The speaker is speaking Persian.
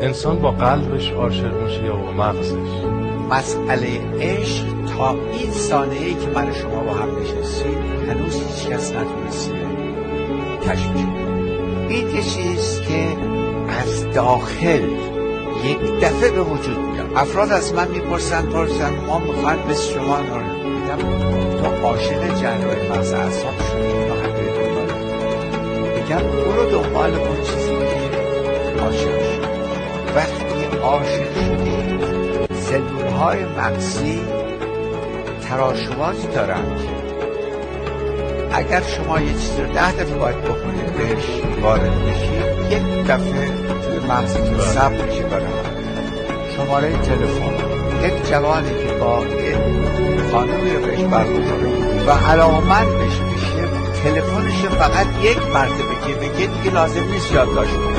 انسان با قلبش عاشق میشه یا با مغزش؟ مسئله عشق تا این ثانیه‌ای که من شما با هم نشستیم هنوز هیچ کس نتونسته کشف کنه. این یه چیز که از داخل یک دفعه به وجود میاد. افراد از من میپرسن ما میخوایم به شما میگم تو عاشق جراح مغز اعصاب شدی یا همه دنبال میگم برو دنبال اون چیزی که عاشق شدی. وقتی عاشق شدی سلولهای مغزی تراشواتی دارن که اگر شما یه چیز رو 10 دفعه باید بکنید بهش وارد بشید، یک دفعه توی مغزتون ثبت میشه برای شماره تلفن یک جوانی که با یک خانمی رو بهش برخورده و علاقه‌مند بشه تلفنش فقط یک مرتبه که بگه دیگه لازم نیست یادداشت کنه.